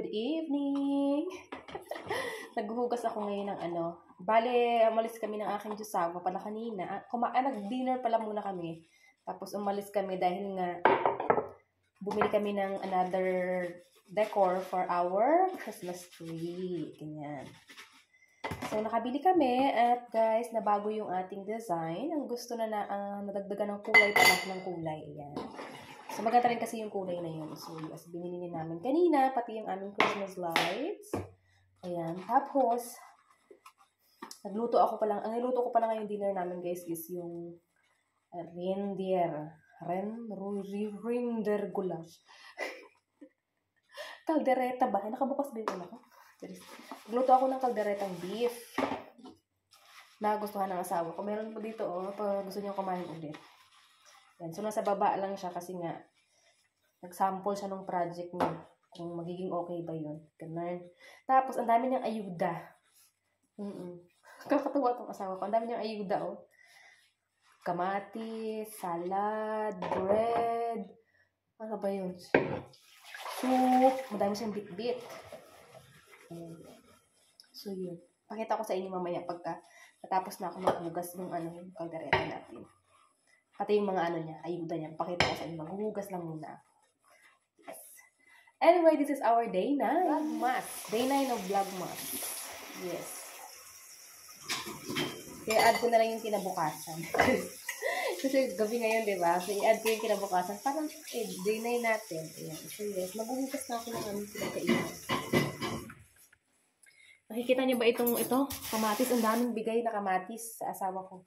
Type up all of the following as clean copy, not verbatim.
good evening! Naghuhugas ako ngayon ng ano. Bale, umalis kami ng aking Diyosawa pala kanina. Nag-dinner pala muna kami. Tapos umalis kami dahil nga bumili kami ng another decor for our Christmas tree. Ganyan. So, nakabili kami at guys, nabago yung ating design. Ang gusto na nadagdagan ng kulay pala ng kulay. Ayan. So, maganda rin kasi yung kulay na yun. So, as binili namin kanina, pati yung aming Christmas lights. Ayan. Tapos, ang niluto ko pa lang ngayong dinner namin, guys, is yung reindeer goulash. Kaldereta ba? Nakabukas ba yung ko? Nagluto ako ng kalderetang beef. Nagustuhan ng asawa ko. Meron po dito, pag gusto niyo kumain ulit. Yan. So, nasa baba lang siya kasi nga, nag-sample siya ng project niya. Kung magiging okay ba yun. Ganun. Tapos, ang dami niyang ayuda. Kakatuwa itong asawa ko. Ang dami niyang ayuda, kamatis, salad, bread. Ano ba yun? Soup. Madami siyang bit-bit. So, yun. Pakita ko sa inyo mamaya pagka natapos na ako maghugas ng yung kaldereta natin. Pati yung mga niya, ayuda niya. Pakita ko sa inyo. Maghuhugas lang muna. Yes. Anyway, this is our day 9. Vlogmas. Day 9 of Vlogmas. Yes. Kaya add ko na lang yung kinabukasan. Kasi gabi ngayon, diba? So, i-add ko yung kinabukasan. Parang, day 9 natin. Ayan. So, yes. Maghuhugas na ako ng aming pinagkainan. Nakikita niyo ba ito? Kamatis. Ang daming bigay na kamatis sa asawa ko.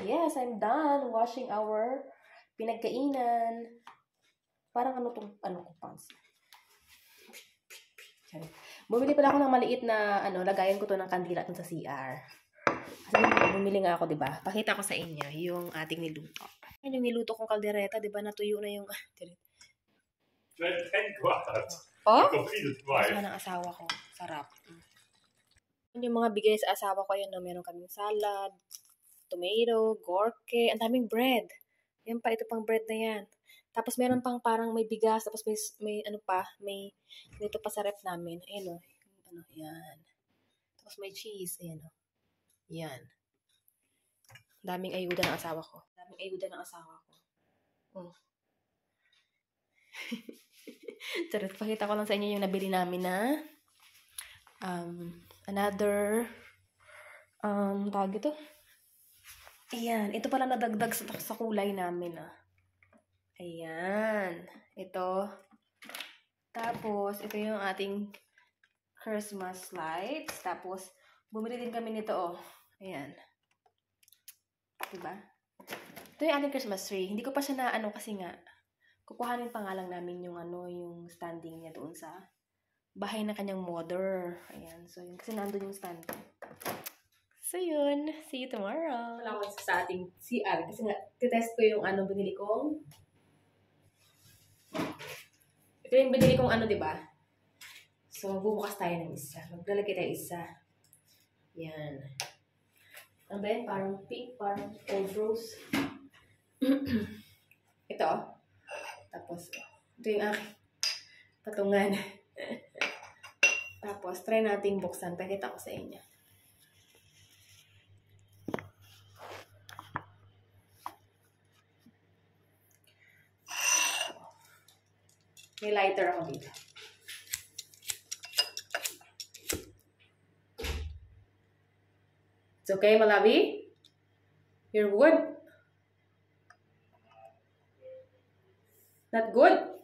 Yes, I'm done washing our pinagkainan. Parang ko pants. Bumili pala ako ng maliit na, lagayan ko to ng kandila sa CR. Kasi bumili nga ako, diba? Pakita ko sa inyo yung ating niluto. Yung niluto kong kaldereta, diba? Natuyo na yung, oh? Gusto ng asawa ko. Sarap. Yung mga bigay sa asawa ko, yun, meron kaming salad, tomato, gorke, ang daming bread. Yan pa, ito pang bread na yan. Tapos meron pang parang may bigas, tapos may dito pa sa rep namin. Ayan yan. Tapos may cheese, ayan yan. Daming ayuda ng asawa ko. Charot, pakita ko lang sa inyo yung nabili namin na another tawag ito. Ayan, ito pala nadagdag sa kulay namin, Ayan, ito. Tapos, ito yung ating Christmas lights. Tapos, bumili din kami nito, Ayan. Diba? Ito yung ating Christmas tree. Hindi ko pa siya na, kasi nga, kukuhanin pa nga lang namin yung, yung standing niya doon sa bahay na kanyang mother. Ayan, so yun. Kasi nandun yung standing. So, yun. See you tomorrow. Wala ko sa ating CR. Kasi nga, titest ko yung binili kong. Ito yung binili kong diba? So, magbubukas tayo ng isa. Maglalagay tayo isa. Yan. Ano ba yan? Parang pink, parang old rose. Ito, Tapos, ito yung aking patungan. Tapos, try nating buksan. Pakita ko sa inyo. May lighter ako dito. It's okay, Malawi? You're good? Not good?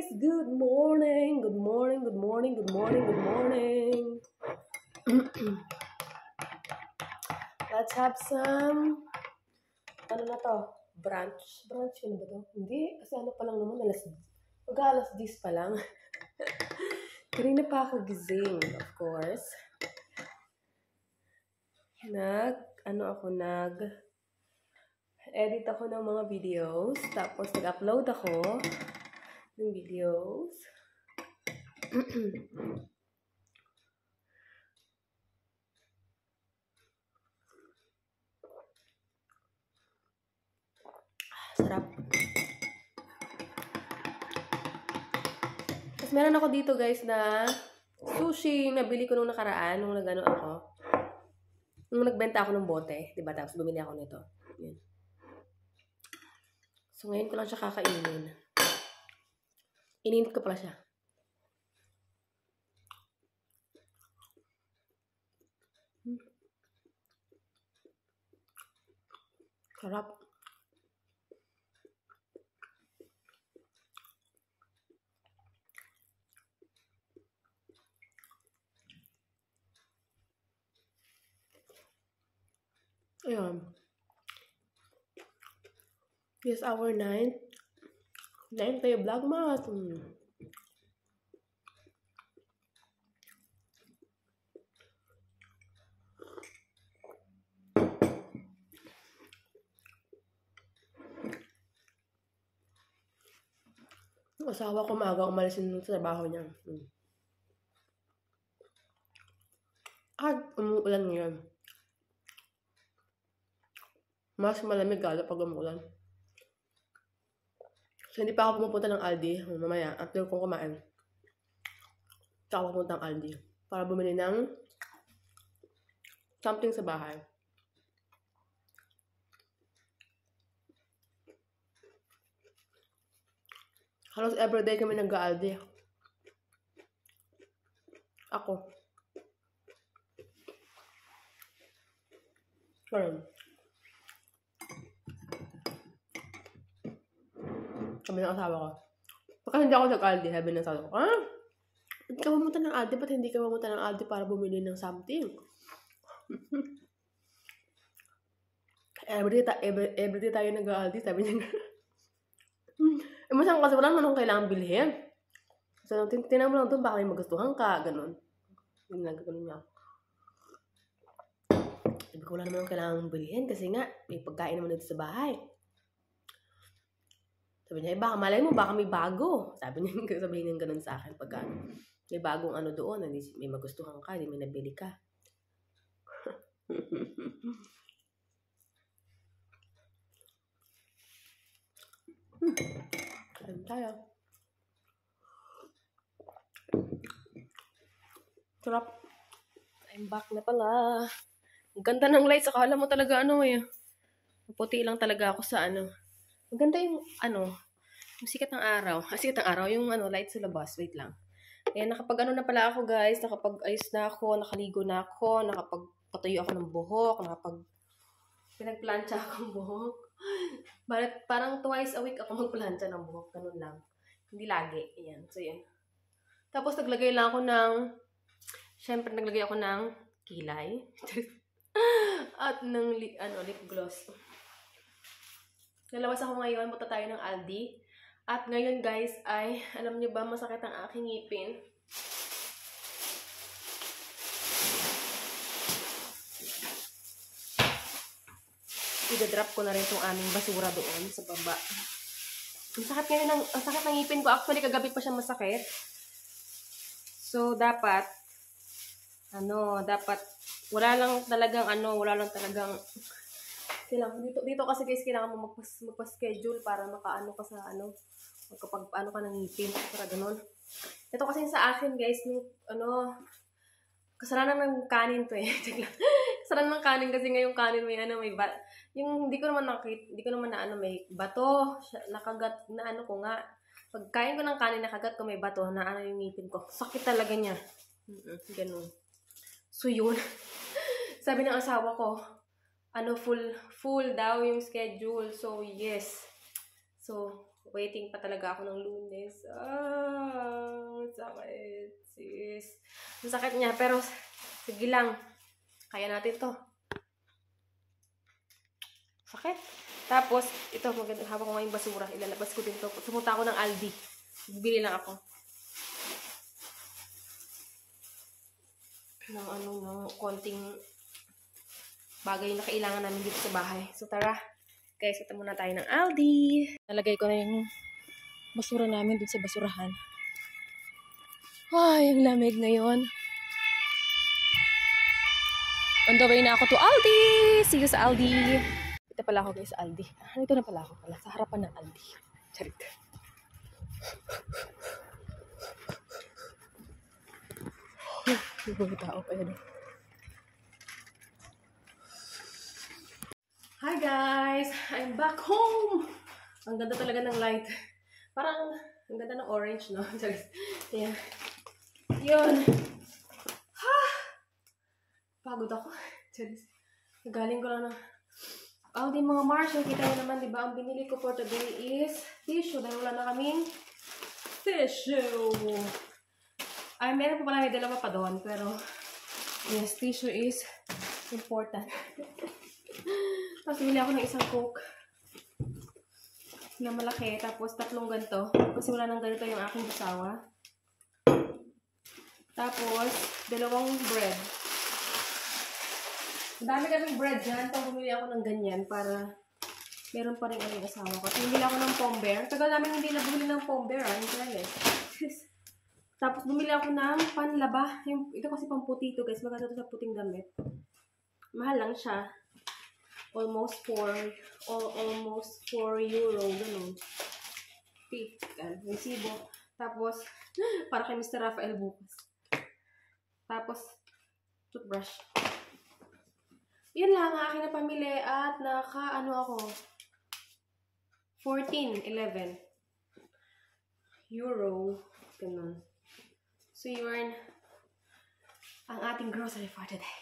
Good morning, good morning, good morning, good morning, good morning. Let's have some, ano na to? Brunch. Brunch yun ba to? Hindi, kasi ano pa lang naman, alas 10 pa lang. Kanina pa ako gising, of course. Edit ako ng mga videos, tapos nag-upload ako ng videos. Sarap. Tapos meron ako dito guys na sushi, nabili ko nung nakaraan, nung nag-ano ako. Nung nagbenta ako ng bote, diba? Tapos bumili ako nito. Yan. So, ngayon ko lang siya kakainin. Ininit ko pala siya. Sarap. Ayan. Yes, hour 9. 9 tayo vlogmas. Yung asawa ko maaga umalis sa trabaho niya. At umuulan ngayon. Mas malamig lalo pag umuulan. So, hindi pa ako pumupunta ng Aldi. Mamaya, after kong kumain, ako pupunta ng Aldi para bumili ng something sa bahay. Halos everyday kami nag-Aldi. Ako. Karon. Kami ng asawa ko. Pagka hindi ako nag-Aldi, sabi ng asawa ko, hindi ka pumunta ng Aldi? Ba't hindi ka pumunta ng Aldi para bumili ng something? everyday tayo nag-Aldi, sabi niya. Masang kasi wala naman kailangan bilhin. So, tinan mo lang doon, baka may magustuhan ka, ganun. Ganun niya. Sabi ko, wala naman kailangan bilhin kasi nga, may pagkain naman dito sa bahay. Sabi niya, baka malay mo, baka may bago. Sabihin niya ganun sa akin pagka may bagong ano doon, may magustuhan ka, hindi may nabili ka. Kain tayo. Sarap. I'm back na pala. Ang ganda ng lights. Akala mo talaga puti lang talaga ako sa Maganda yung yung sikat ng araw. Sikat ng araw, yung lights sa labas. Wait lang. Ayan, nakapag na pala ako guys. Nakapag-ayos na ako, nakaligo na ako, nakapagpatuyo ako ng buhok, pinagplancha akong buhok. Parang twice a week ako magplancha ng buhok. Ganun lang. Hindi lagi. Ayan. So, yan. Tapos, naglagay ako ng kilay. At ng lip gloss. Nalabas ako ngayon. Punta tayo ng Aldi. At ngayon, guys, ay, alam niyo ba, masakit ang aking ngipin. I-drop ko na rin itong aming basura doon sa baba. Ang sakit ng ngipin ko. Actually, kagabi pa siya masakit. So, dapat, wala lang talagang, dito kasi guys, kailangan mo magpa-schedule para makaano ka sa, magkapag-ano ka ng ngipin, para ganun. Ito kasi sa akin guys, kasalanan ng kanin to eh. Kasalanan ng kanin kasi ngayong kanin may yung hindi ko naman may bato, nakagat na ko nga. Pagkain ko ng kanin, nakagat ko may bato na yung ngipin ko. Sakit talaga niya. Ganun. So yun. Sabi ng asawa ko, full daw yung schedule. So yes. So Waiting pa talaga ako ng Lunes. Sakit, sis. Ang sakit niya, pero sige lang. Kaya natin to. Sakit. Tapos, ito, habang ko ngayong basura, ilalabas ko din to. Sumunta ako ng Aldi. Bibili lang ako. Ng konting bagay na kailangan namin dito sa bahay. So, tara. Guys, ito muna tayo ng Aldi. Nalagay ko na yung basura namin dun sa basurahan. Ay, ang lamig ngayon. On the way na ako to Aldi. See you sa Aldi. Ito pala ako guys sa Aldi. Ito na pala ako pala. Sa harapan ng Aldi. Charit. May tao pa yan. Hi guys! I'm back home! Ang ganda talaga ng light. Parang, ang ganda ng orange, no? Ayan. Yun. Ha! Pagod ako. Galing ko lang na. Aldi mga Mars, kita nyo naman, diba? Ang binili ko for today is tissue. Dahil wala na kaming tissue. Ay, meron pa pala may dalawa pa doon. Pero, yes, tissue is important. Tapos, bili ako ng isang Coke na malaki. Tapos, 3 ganito. Kasi wala nang ganito yung aking asawa. Tapos, 2 bread. Dami kaming bread dyan. Tapos, bumili ako ng ganyan para meron pa rin ang asawa ko. Tapos, bumili ako ng pombear. Tagal namin hindi na bumili ng pombear. Tapos, bumili ako ng panlaba. Ito kasi pamputi ito, guys. Maganda ito sa puting damit. Mahal lang siya. Almost 4 euro, ganun. May sibo. Tapos, para kay Mr. Rafael bukas. Tapos, toothbrush. Yun lang ang aking napamili at ako, 11 euro. Ganun. So, yun ang ating grocery for today.